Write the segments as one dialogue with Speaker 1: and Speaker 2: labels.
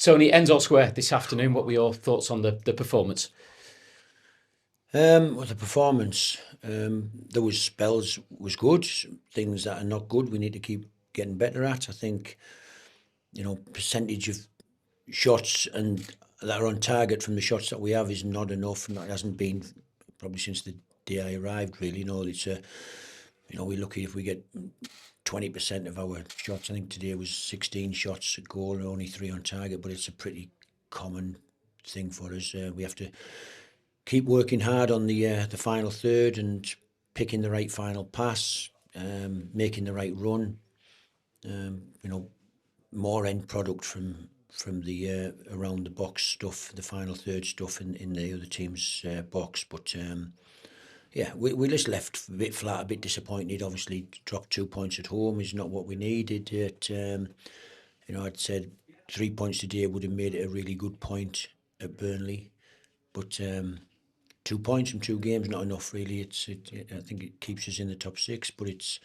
Speaker 1: Tony, Ends Square this afternoon. What were your thoughts on the performance?
Speaker 2: Well, the performance, there was spells was good. Things that are not good, we need to keep getting better at. I think, percentage of shots and that are on target from the shots that we have is not enough, and that hasn't been probably since the day I arrived. Really, it's we're lucky if we get 20% of our shots. I think today was 16 shots at goal and only 3 on target, but it's a pretty common thing for us. We have to keep working hard on the final third and picking the right final pass, making the right run. More end product from the around the box stuff, the final third stuff in the other team's box. But yeah, we just left a bit flat, a bit disappointed. Obviously, dropped 2 points at home is not what we needed. I'd said 3 points today would have made it a really good point at Burnley, but 2 points from 2 games not enough really. I think it keeps us in the top 6, but it's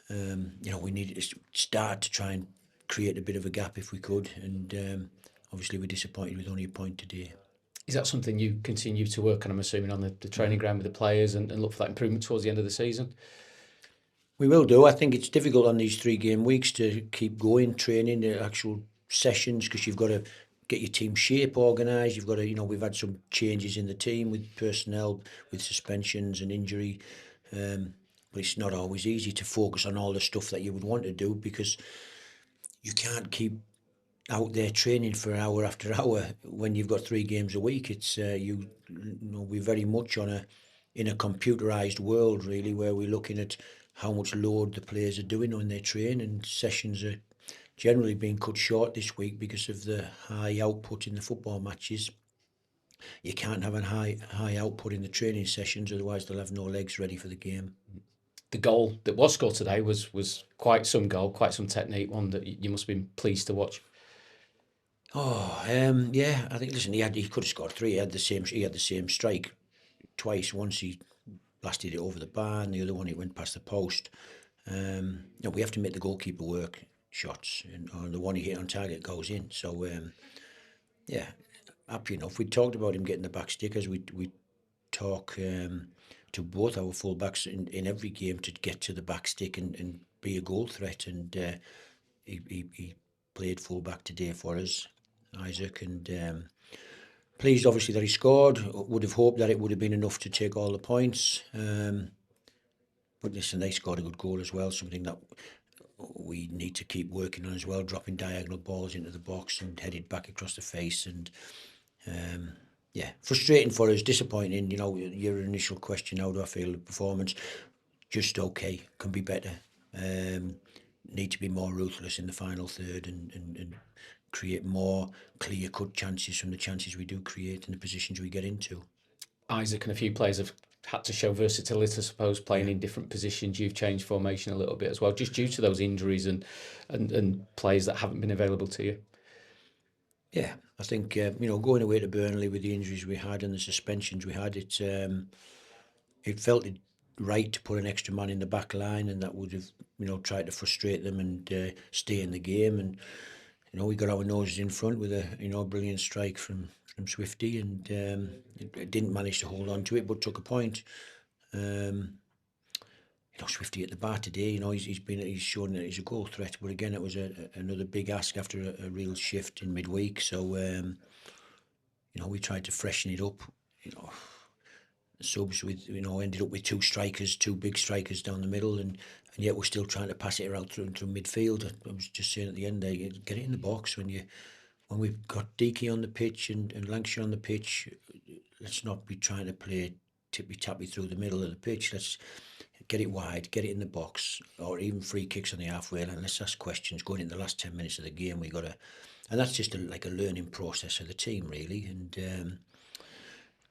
Speaker 2: we needed to start to try and create a bit of a gap if we could, and obviously we're disappointed with only a point today.
Speaker 1: Is that something you continue to work on, I'm assuming, on the training ground with the players and look for that improvement towards the end of the season?
Speaker 2: We will do. I think it's difficult on these 3-game weeks to keep going, training, the actual sessions, because you've got to get your team shape organised. You've got to, we've had some changes in the team with personnel, with suspensions and injury. But it's not always easy to focus on all the stuff that you would want to do, because you can't keep out there training for hour after hour when you've got 3 games a week. It's we're very much in a computerized world really, where we're looking at how much load the players are doing on their training, and sessions are generally being cut short this week because of the high output in the football matches. You can't have a high output in the training sessions, otherwise they'll have no legs ready for the game.
Speaker 1: The goal that was scored today was quite some goal, quite some technique, one that you must have been pleased to watch.
Speaker 2: Yeah, I think. Listen, he could have scored 3. He had the same strike twice. Once he blasted it over the bar, and the other one he went past the post. We have to make the goalkeeper work shots, or the one he hit on target goes in. So yeah, happy enough. We talked about him getting the back stick, as we talk to both our full backs in every game to get to the back stick and be a goal threat. And he played full back today for us, Isaac, and pleased obviously that he scored. Would have hoped that it would have been enough to take all the points. But listen, they scored a good goal as well, something that we need to keep working on as well, dropping diagonal balls into the box and headed back across the face. And yeah, frustrating for us, disappointing. Your initial question, how do I feel the performance? Just okay, can be better. Need to be more ruthless in the final third and create more clear-cut chances from the chances we do create and the positions we get into.
Speaker 1: Isaac and a few players have had to show versatility, I suppose, playing in different positions. You've changed formation a little bit as well, just due to those injuries and players that haven't been available to you.
Speaker 2: Yeah, I think going away to Burnley with the injuries we had and the suspensions we had, it felt right to put an extra man in the back line, and that would have tried to frustrate them and stay in the game. And we got our noses in front with a brilliant strike from Swifty, and it didn't manage to hold on to it, but took a point. Swifty at the bar today, he's shown that he's a goal threat, but again it was another big ask after a real shift in midweek. So we tried to freshen it up. Subs with ended up with 2 big strikers down the middle, and yet we're still trying to pass it around through midfield. I was just saying at the end there, get it in the box when we've got Deaky on the pitch and Lancashire on the pitch. Let's not be trying to play tippy-tappy through the middle of the pitch. Let's get it wide, get it in the box, or even free kicks on the halfway line. Let's ask questions going in the last 10 minutes of the game. And that's just like a learning process of the team, really. And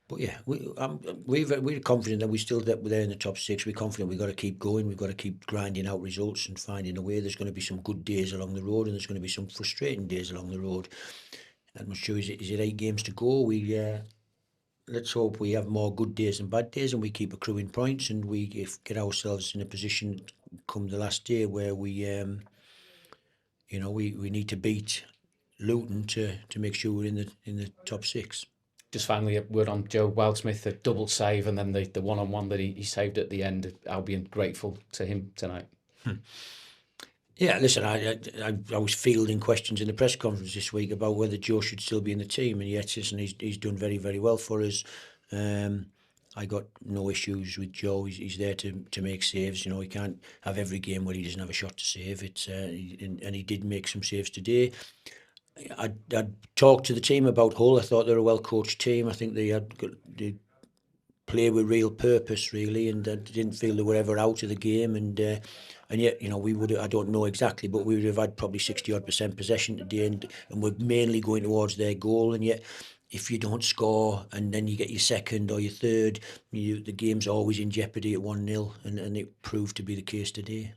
Speaker 2: but yeah, we're confident that we're still there in the top 6. We're confident we've got to keep going. We've got to keep grinding out results and finding a way. There's going to be some good days along the road, and there's going to be some frustrating days along the road. I'm not sure, is it 8 games to go? Let's hope we have more good days than bad days, and we keep accruing points, and we get ourselves in a position come the last day where we need to beat Luton to make sure we're in the top 6.
Speaker 1: Just finally, a word on Joe Wildsmith, a double save, and then the one-on-one that he saved at the end. Albion grateful to him tonight.
Speaker 2: Yeah, listen, I was fielding questions in the press conference this week about whether Joe should still be in the team, and yet, listen, he's done very, very well for us. I got no issues with Joe. He's there to make saves. You know, he can't have every game where he doesn't have a shot to save. And he did make some saves today. I'd talked to the team about Hull. I thought they're a well-coached team. I think they play with real purpose, really, and I didn't feel they were ever out of the game. And yet, you know, we would, I don't know exactly, but we would have had probably 60-odd% possession today, and we're mainly going towards their goal. And yet, if you don't score and then you get your second or your third, the game's always in jeopardy at 1-0, and it proved to be the case today.